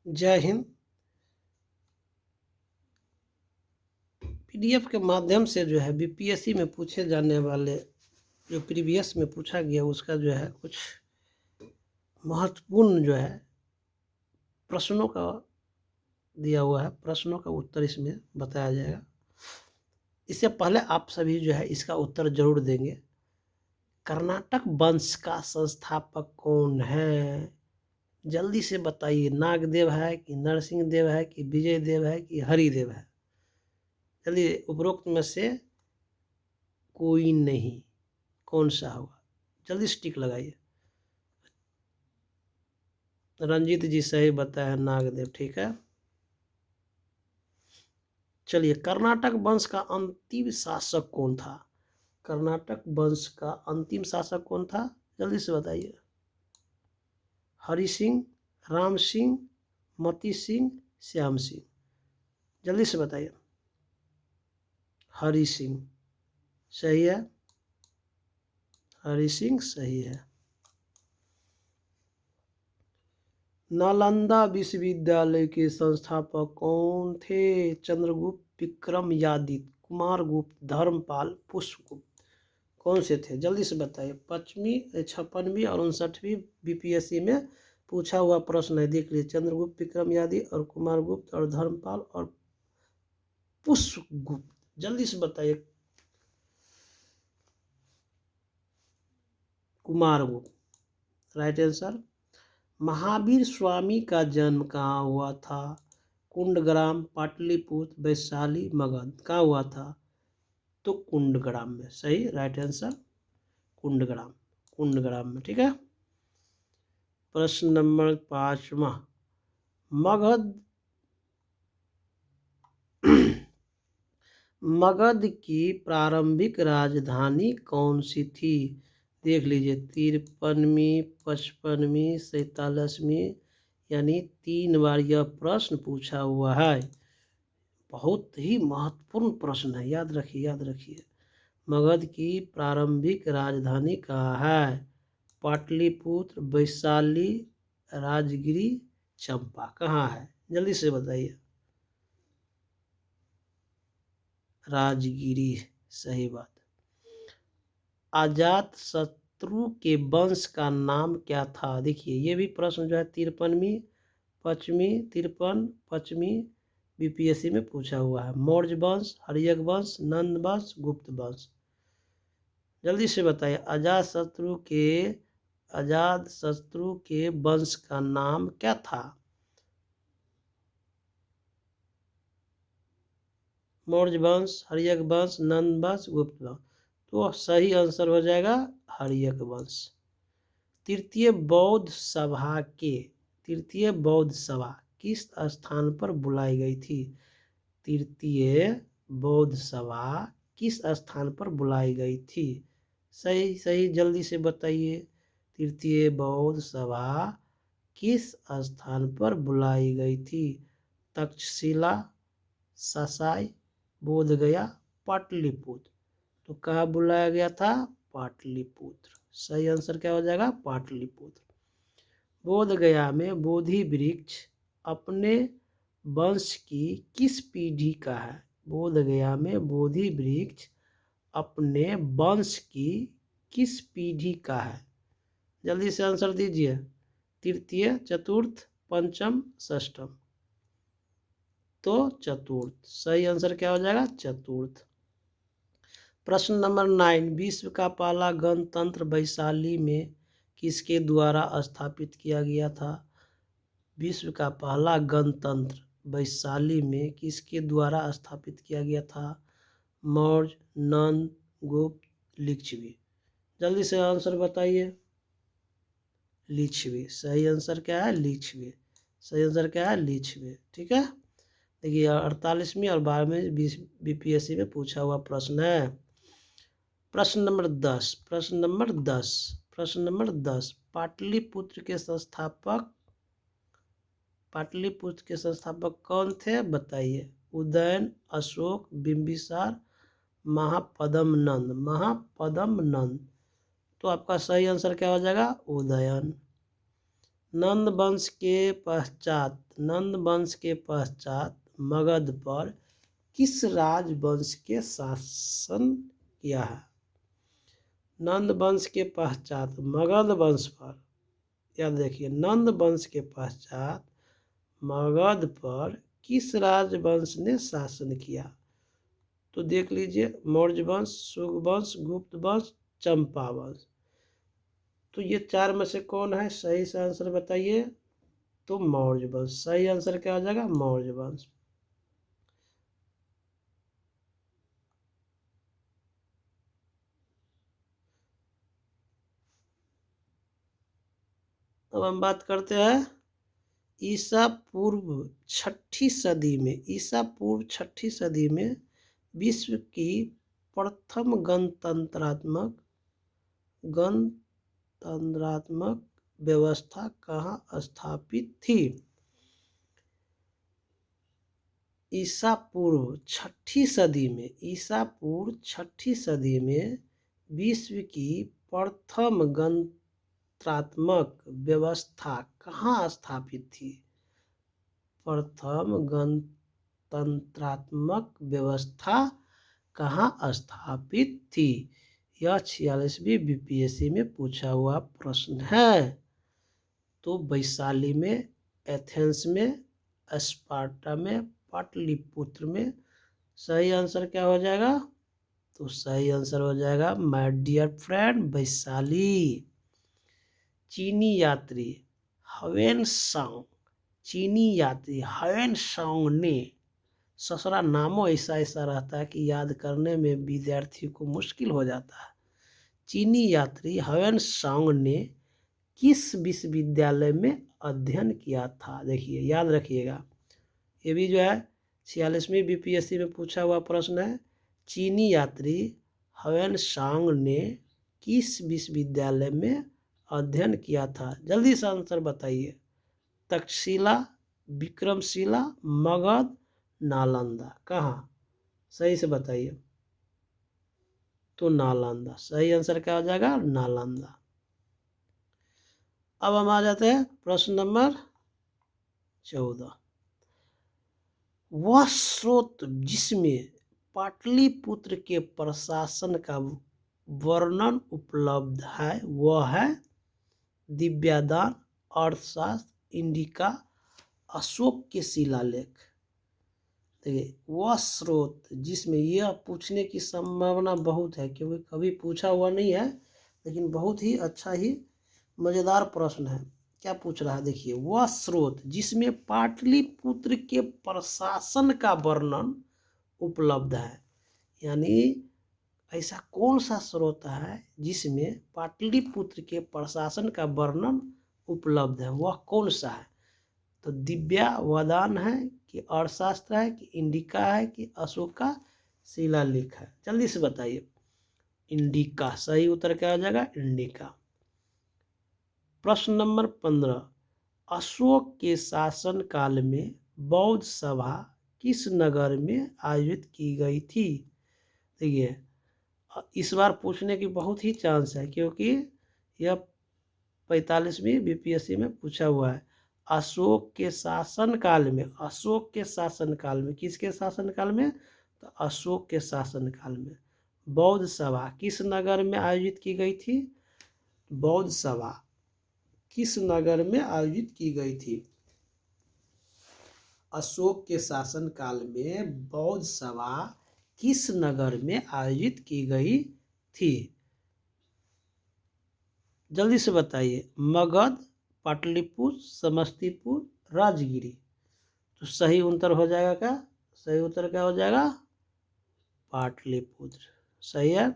जय हिंद। पीडीएफ के माध्यम से जो है बीपीएससी में पूछे जाने वाले जो प्रीवियस में पूछा गया उसका जो है कुछ महत्वपूर्ण जो है प्रश्नों का दिया हुआ है, प्रश्नों का उत्तर इसमें बताया जाएगा। इससे पहले आप सभी जो है इसका उत्तर जरूर देंगे। कर्नाटक वंश का संस्थापक कौन है? जल्दी से बताइए। नागदेव है कि नरसिंह देव है कि विजय देव है कि हरिदेव है? जल्दी, उपरोक्त में से कोई नहीं, कौन सा होगा? जल्दी स्टिक लगाइए। रंजीत जी सही बताया, नागदेव। ठीक है, चलिए। कर्नाटक वंश का अंतिम शासक कौन था? कर्नाटक वंश का अंतिम शासक कौन था? जल्दी से बताइए। हरि सिंह, राम सिंह, मती सिंह, श्याम सिंह? जल्दी से बताइए। हरि सिंह सही है, हरि सिंह सही है। नालंदा विश्वविद्यालय के संस्थापक कौन थे? चंद्रगुप्त, विक्रमादित्य, कुमारगुप्त, धर्मपाल, पुष्पगुप्त? कौन से थे? जल्दी से बताइए। 56वीं और 59वीं बीपीएससी में पूछा हुआ प्रश्न है, देख लीजिए। चंद्रगुप्त, विक्रमादित्य और कुमारगुप्त और धर्मपाल और पुष्पगुप्त? जल्दी से बताइए। Kumaragupta right answer. महावीर स्वामी का जन्म कहाँ हुआ था? कुंडग्राम, पाटलिपुत्र, वैशाली, मगध? कहाँ हुआ था? तो कुंडग्राम में सही, राइट आंसर कुंडग्राम, कुंडग्राम में। ठीक है, प्रश्न नंबर 5वां। मगध मगध की प्रारंभिक राजधानी कौन सी थी? देख लीजिए। 53वीं, 55वीं, 47वीं, यानी 3 बार यह प्रश्न पूछा हुआ है। बहुत ही महत्वपूर्ण प्रश्न है, याद रखिए, याद रखिए। मगध की प्रारंभिक राजधानी कहाँ है? पाटलिपुत्र, वैशाली, राजगिरी, चंपा? कहाँ है? जल्दी से बताइए। राजगिरी सही बात। अजात शत्रु के वंश का नाम क्या था? देखिए, ये भी प्रश्न जो है 53वीं, 5वीं, 53वीं बीपीएससी में पूछा हुआ है। मौर्य वंश, हर्यक वंश, नंद वंश, गुप्त वंश? जल्दी से बताइए। अजात शत्रु के वंश का नाम क्या था? मौर्य वंश, हर्यक वंश, नंद वंश, गुप्त वंश? तो सही आंसर हो जाएगा हर्यक वंश। तृतीय बौद्ध सभा किस स्थान पर बुलाई गई थी? तृतीय बौद्ध सभा किस स्थान पर बुलाई गई थी? सही सही, जल्दी से बताइए। तृतीय बौद्ध सभा किस स्थान पर बुलाई गई थी? तक्षशिला, ससाई, बोधगया, पाटलिपुत्र? तो कहाँ बुलाया गया था? पाटलिपुत्र। सही आंसर क्या हो जाएगा? पाटलिपुत्र। बोधगया में बोधि वृक्ष अपने वंश की किस पीढ़ी का है? बोधगया में बोधि वृक्ष अपने वंश की किस पीढ़ी का है? जल्दी से आंसर दीजिए। तृतीय, चतुर्थ, पंचम, षष्ठम? तो चतुर्थ। सही आंसर क्या हो जाएगा? चतुर्थ। प्रश्न नंबर 9। विश्व का पहला गणतंत्र वैशाली में किसके द्वारा स्थापित किया गया था? विश्व का पहला गणतंत्र वैशाली में किसके द्वारा स्थापित किया गया था? मौर्य, नंद, गुप्त, लिच्छवी? जल्दी से आंसर बताइए। लिच्छवी। सही आंसर क्या है? लिच्छवी। सही आंसर क्या है? लिच्छवी। ठीक है, देखिए 48वीं और 12वीं बीपीएससी में पूछा हुआ प्रश्न है। प्रश्न नंबर 10। पाटलिपुत्र के संस्थापक कौन थे? बताइए। उदयन, अशोक, बिंबिसार, महापद्म नंद? तो आपका सही आंसर क्या हो जाएगा? उदयन। नंद वंश के पश्चात मगध पर किस राजवंश के शासन किया है? नंद वंश के पश्चात मगध वंश पर, याद रखिए, नंद वंश के पश्चात मगध पर किस राजवंश ने शासन किया? तो देख लीजिए, मौर्य वंश, शुंग वंश, गुप्त वंश, चंपा वंश। तो ये चार में से कौन है सही से आंसर बताइए? तो मौर्य वंश। सही आंसर क्या हो जाएगा? मौर्य वंश। अब हम बात करते हैं ईसा पूर्व छठी सदी में विश्व की प्रथम गणतंत्रात्मक व्यवस्था कहाँ स्थापित थी? ईसा पूर्व छठी सदी में विश्व की प्रथम गणतंत्रात्मक व्यवस्था कहाँ स्थापित थी? प्रथम गणतंत्रात्मक व्यवस्था कहाँ स्थापित थी? यह 46वीं बीपीएससी में पूछा हुआ प्रश्न है। तो वैशाली में, एथेंस में, स्पार्टा में, पाटलिपुत्र में। सही आंसर क्या हो जाएगा? तो सही आंसर हो जाएगा माय डियर फ्रेंड वैशाली। चीनी यात्री ह्वेन सांग ने, ससुरा नामों ऐसा रहता है कि याद करने में विद्यार्थी को मुश्किल हो जाता है। चीनी यात्री ह्वेन सांग ने किस विश्वविद्यालय में अध्ययन किया था? देखिए, याद रखिएगा, ये भी जो है 46वीं बीपीएससी में पूछा हुआ प्रश्न है। चीनी यात्री ह्वेन सांग ने किस विश्वविद्यालय में अध्ययन किया था? जल्दी से आंसर बताइए। तक्षशिला, विक्रमशिला, मगध, नालंदा। कहाँ? सही से बताइए। तो नालंदा। सही आंसर क्या हो जाएगा? नालंदा। अब हम आ जाते हैं प्रश्न नंबर 14। वह स्रोत जिसमें पाटलिपुत्र के प्रशासन का वर्णन उपलब्ध है वह है दिव्यादान, अर्थशास्त्र, इंडिका, अशोक के शिलालेख। देखिए, वह स्रोत जिसमें, यह पूछने की संभावना बहुत है क्योंकि कभी पूछा हुआ नहीं है, लेकिन बहुत ही अच्छा ही मजेदार प्रश्न है। क्या पूछ रहा है? देखिए, वह स्रोत जिसमें पाटलिपुत्र के प्रशासन का वर्णन उपलब्ध है, यानी ऐसा कौन सा स्रोत है जिसमें पाटलिपुत्र के प्रशासन का वर्णन उपलब्ध है, वह कौन सा है? तो दिव्यावदान है कि अर्थशास्त्र है कि इंडिका है कि अशोक का शिलालेख है? जल्दी से बताइए। इंडिका। सही उत्तर क्या हो जाएगा? इंडिका। प्रश्न नंबर 15। अशोक के शासन काल में बौद्ध सभा किस नगर में आयोजित की गई थी? देखिए, इस बार पूछने की बहुत ही चांस है क्योंकि यह 45वीं बीपीएससी में पूछा हुआ है। अशोक के शासनकाल में, किसके शासनकाल में? तो अशोक के शासनकाल में बौद्ध सभा किस नगर में आयोजित की गई थी? बौद्ध सभा किस नगर में आयोजित की गई थी? अशोक के शासनकाल में बौद्ध सभा किस नगर में आयोजित की गई थी? जल्दी से बताइए। मगध, पाटलिपुत्र, समस्तीपुर, राजगिरी। तो सही उत्तर हो जाएगा क्या? सही उत्तर क्या हो जाएगा? पाटलिपुत्र। सही है।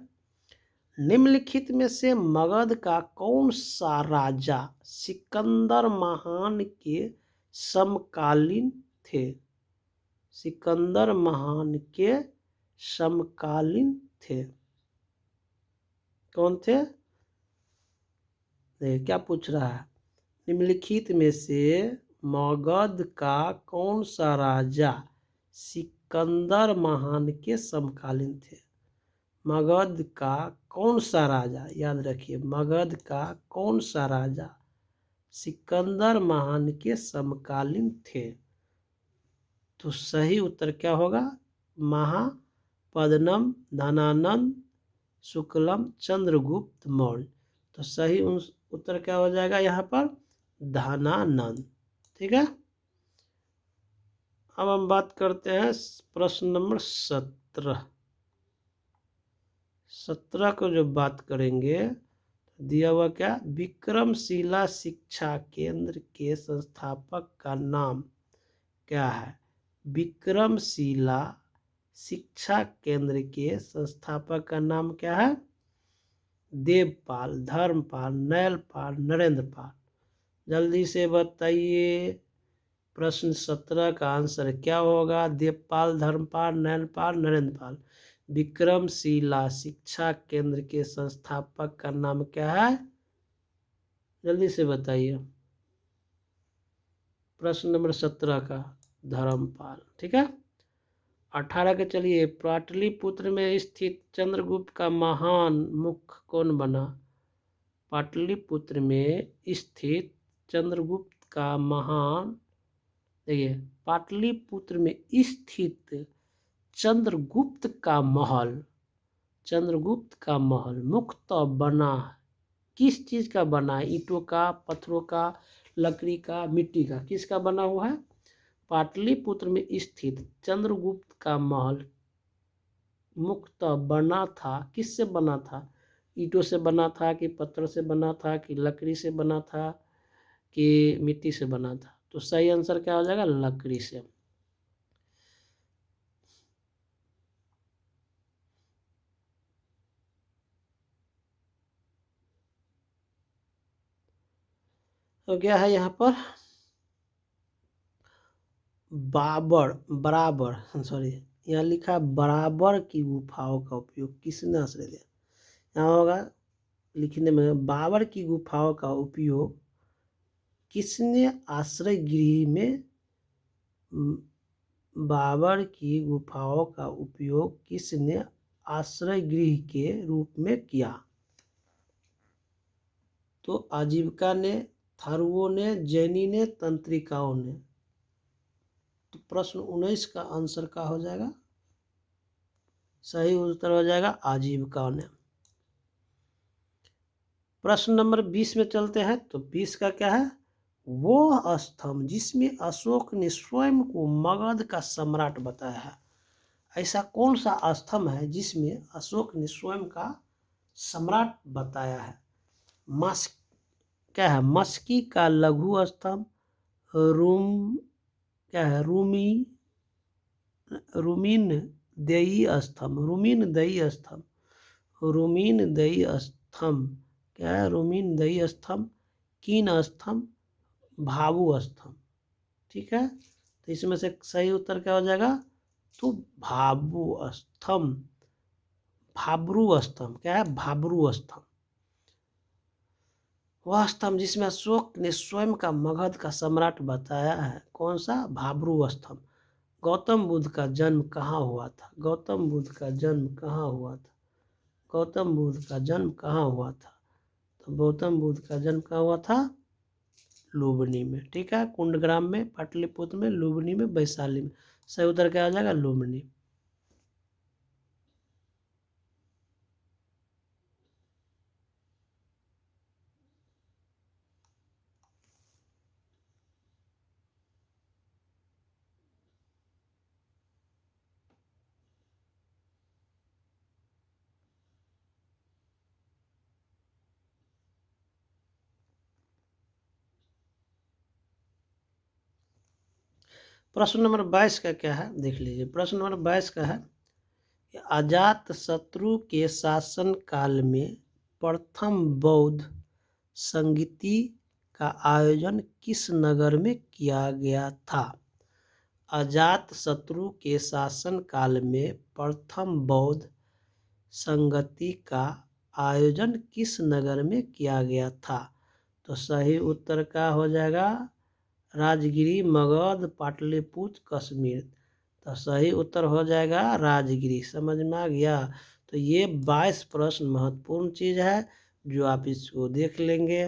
निम्नलिखित में से मगध का कौन सा राजा सिकंदर महान के समकालीन थे? सिकंदर महान के समकालीन थे। कौन थे? क्या पूछ रहा है? निम्नलिखित में से मगध का कौन सा राजा सिकंदर महान के समकालीन थे? मगध का कौन सा राजा, याद रखिए, मगध का कौन सा राजा सिकंदर महान के समकालीन थे। तो सही उत्तर क्या होगा? महापद्मनम, धनानंद, शुक्लम, चंद्रगुप्त मौर्य। तो सही उत्तर क्या हो जाएगा यहाँ पर? धनानंद। ठीक है। अब हम बात करते हैं प्रश्न नंबर 17। 17 को जो बात करेंगे, दिया हुआ क्या? विक्रमशिला शिक्षा केंद्र के संस्थापक का नाम क्या है? विक्रमशिला शिक्षा केंद्र के संस्थापक का नाम क्या है? देवपाल, धर्मपाल, नैलपाल, नरेंद्रपाल। जल्दी से बताइए, प्रश्न 17 का आंसर क्या होगा? देवपाल, धर्मपाल, नैलपाल, नरेंद्रपाल। विक्रमशिला शिक्षा केंद्र के संस्थापक का नाम क्या है? जल्दी से बताइए। प्रश्न नंबर 17 का धर्मपाल। ठीक है। 18 के चलिए, पाटलिपुत्र में स्थित चंद्रगुप्त का महान मुख कौन बना? पाटलिपुत्र में स्थित चंद्रगुप्त का महान, देखिए, पाटलिपुत्र में स्थित चंद्रगुप्त का महल, चंद्रगुप्त का महल मुख्यतः बना किस चीज का बना है? ईंटों का, पत्थरों का, लकड़ी का, मिट्टी का, किसका बना हुआ है? पाटलिपुत्र में स्थित चंद्रगुप्त का महल मुख्यतः बना था, किससे बना था? ईंटों से बना था कि पत्थर से बना था कि लकड़ी से बना था कि मिट्टी से बना था? तो सही आंसर क्या हो जाएगा? लकड़ी से। तो क्या है यहाँ पर? सॉरी, यहाँ लिखा बराबर की गुफाओं का उपयोग किसने आश्रय दिया? यहाँ होगा लिखने में, बाबर की गुफाओं का उपयोग किसने आश्रय गृह में, बाबर की गुफाओं का उपयोग किसने आश्रय गृह के रूप में किया? तो आजीविका ने, थारुओं ने, जैनी ने, तंत्रिकाओं ने। तो प्रश्न 19 का आंसर क्या हो जाएगा? सही उत्तर हो जाएगा आजीविका ने। प्रश्न नंबर 20 में चलते हैं। तो 20 का क्या है? वो स्तंभ जिसमें अशोक ने स्वयं को मगध का सम्राट बताया है। ऐसा कौन सा स्तंभ है जिसमें अशोक ने स्वयं का सम्राट बताया है? मस क्या है? मस्की का लघु स्तंभ, रूम क्या है? रूमीन देई स्तंभ, रूमीन देई स्तंभ, रूमीन देई स्तंभ क्या है? रूमीन देई स्तंभ, कीन स्तंभ, भाबू स्तंभ। ठीक है। तो इसमें से सही उत्तर क्या हो जाएगा? तो भाबू स्तंभ, भाब्रू स्तंभ। क्या है? भाब्रू स्तंभ। वह स्तंभ जिसमें अशोक ने स्वयं का मगध का सम्राट बताया है। कौन सा? भाब्रू स्तंभ। गौतम बुद्ध का जन्म कहाँ हुआ था? गौतम बुद्ध का जन्म कहाँ हुआ था? गौतम बुद्ध का जन्म कहाँ हुआ था? तो गौतम बुद्ध का जन्म कहाँ हुआ था? लुम्बिनी में। ठीक है। कुंडग्राम में, पाटलिपुत्र में, लुम्बिनी में, वैशाली में। सही उत्तर क्या हो जाएगा? लुम्बिनी। प्रश्न नंबर 22 का क्या है? देख लीजिए। प्रश्न नंबर 22 का है, अजात शत्रु के शासन काल में प्रथम बौद्ध संगीति का आयोजन किस नगर में किया गया था? अजात शत्रु के शासन काल में प्रथम बौद्ध संगति का आयोजन किस नगर में किया गया था? तो सही उत्तर क्या हो जाएगा? राजगिरी, मगध, पाटलिपुत्र, कश्मीर। तो सही उत्तर हो जाएगा राजगिरी। समझ में आ गया? तो ये 22 प्रश्न महत्वपूर्ण चीज़ है जो आप इसको देख लेंगे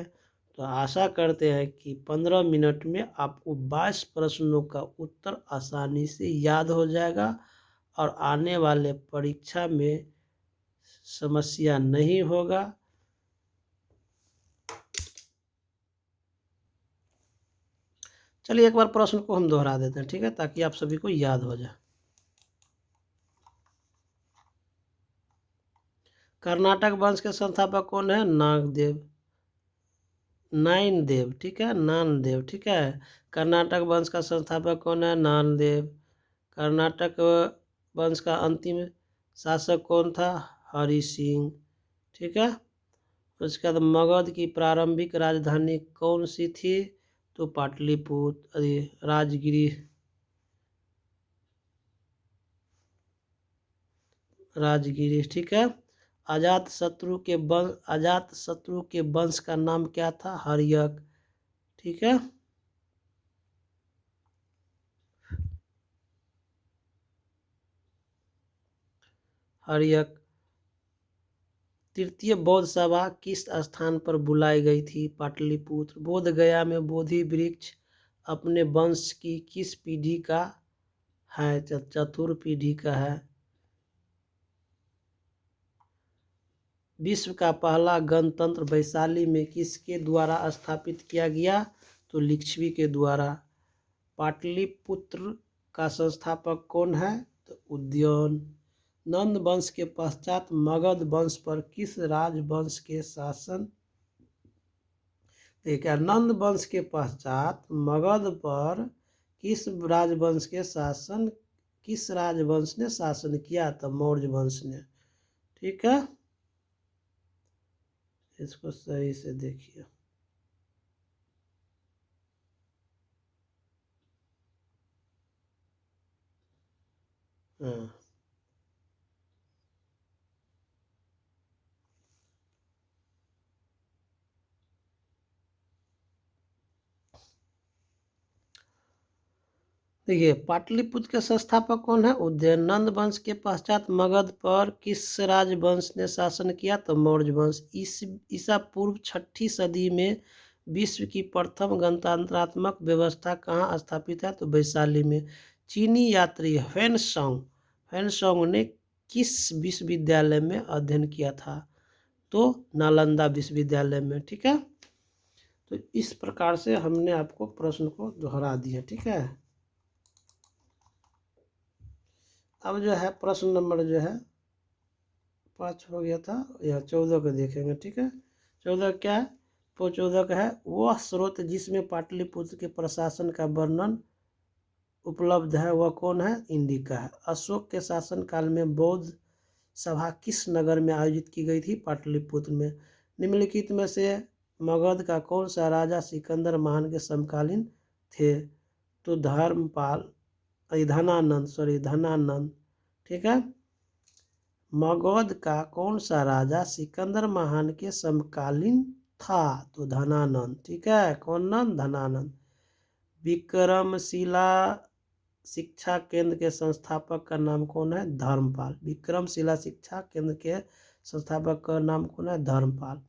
तो आशा करते हैं कि 15 मिनट में आपको 22 प्रश्नों का उत्तर आसानी से याद हो जाएगा और आने वाले परीक्षा में समस्या नहीं होगा। चलिए एक बार प्रश्न को हम दोहरा देते हैं, ठीक है, ताकि आप सभी को याद हो जाए। कर्नाटक वंश के संस्थापक कौन है? नागदेव, नाइनदेव, ठीक है, नानदेव, ठीक है। कर्नाटक वंश का संस्थापक कौन है? नानदेव। कर्नाटक वंश का अंतिम शासक कौन था? हरि सिंह, ठीक है। उसके बाद मगध की प्रारंभिक राजधानी कौन सी थी? तो पाटलिपुत्र, राजगिरी, राजगिरी, ठीक है। अजात शत्रु के वंश का नाम क्या था? हर्यक, ठीक है। हर्यक। तृतीय बौद्ध सभा किस स्थान पर बुलाई गई थी? पाटलिपुत्र। बोध गया में बोधि वृक्ष अपने वंश की किस पीढ़ी का है? चतुर्थ पीढ़ी का है। विश्व का पहला गणतंत्र वैशाली में किसके द्वारा स्थापित किया गया? तो लिच्छवी के द्वारा। पाटलिपुत्र का संस्थापक कौन है? तो उदयन। नंद वंश के पश्चात मगध वंश पर किस राजवंश के शासन? देखिए, नंद वंश के पश्चात मगध पर किस राजवंश ने शासन किया? तो मौर्य वंश ने, ठीक है। इसको सही से देखिए। हाँ, देखिए, पाटलिपुत्र के संस्थापक कौन है? उदयन। नंद वंश के पश्चात मगध पर किस राजवंश ने शासन किया? तो मौर्य वंश। ईसा पूर्व 6ठी सदी में विश्व की प्रथम गणतंत्रात्मक व्यवस्था कहाँ स्थापित है? तो वैशाली में। चीनी यात्री ह्वेनसांग ने किस विश्वविद्यालय में अध्ययन किया था? तो नालंदा विश्वविद्यालय में, ठीक है। तो इस प्रकार से हमने आपको प्रश्न को दोहरा दिया, ठीक है। अब जो है प्रश्न नंबर जो है 5 हो गया था, या 14 को देखेंगे, ठीक है। 14 क्या है? 14 का है, वह स्रोत जिसमें पाटलिपुत्र के प्रशासन का वर्णन उपलब्ध है वह कौन है? इंडिका है। अशोक के शासन काल में बौद्ध सभा किस नगर में आयोजित की गई थी? पाटलिपुत्र में। निम्नलिखित में से मगध का कौन सा राजा सिकंदर महान के समकालीन थे? तो धनानंद, ठीक है। मगध का कौन सा राजा सिकंदर महान के समकालीन था? तो धनानंद, ठीक है। कौन नंद? धनानंद। विक्रमशिला शिक्षा केंद्र के संस्थापक का नाम कौन है? धर्मपाल। विक्रमशिला शिक्षा केंद्र के संस्थापक का नाम कौन है? धर्मपाल।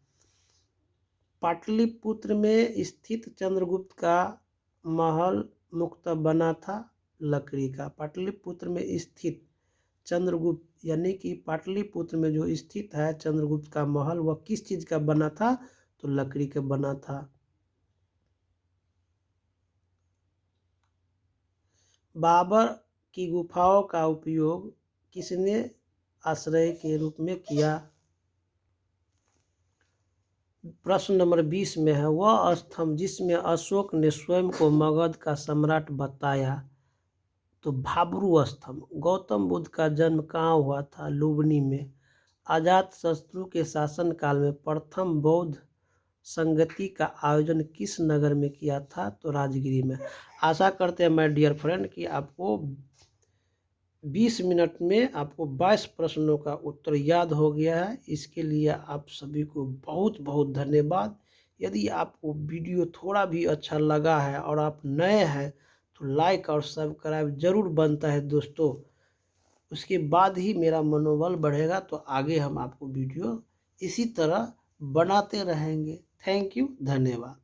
पाटलिपुत्र में स्थित चंद्रगुप्त का महल मुख्यतः बना था लकड़ी का। पाटलिपुत्र में स्थित चंद्रगुप्त यानी कि पाटलिपुत्र में जो स्थित है चंद्रगुप्त का महल, वह किस चीज का बना था? तो लकड़ी का बना था। बाबर की गुफाओं का उपयोग किसने आश्रय के रूप में किया? प्रश्न नंबर 20 में है, वह स्तंभ जिसमें अशोक ने स्वयं को मगध का सम्राट बताया? तो भाब्रू स्तंभ। गौतम बुद्ध का जन्म कहाँ हुआ था? लुबनी में। अजातशत्रु के शासन काल में प्रथम बौद्ध संगति का आयोजन किस नगर में किया था? तो राजगिरी में। आशा करते हैं माय डियर फ्रेंड कि आपको 20 मिनट में आपको 22 प्रश्नों का उत्तर याद हो गया है। इसके लिए आप सभी को बहुत बहुत धन्यवाद। यदि आपको वीडियो थोड़ा भी अच्छा लगा है और आप नए हैं तो लाइक और सब्सक्राइब जरूर बनता है दोस्तों। उसके बाद ही मेरा मनोबल बढ़ेगा, तो आगे हम आपको वीडियो इसी तरह बनाते रहेंगे। थैंक यू, धन्यवाद।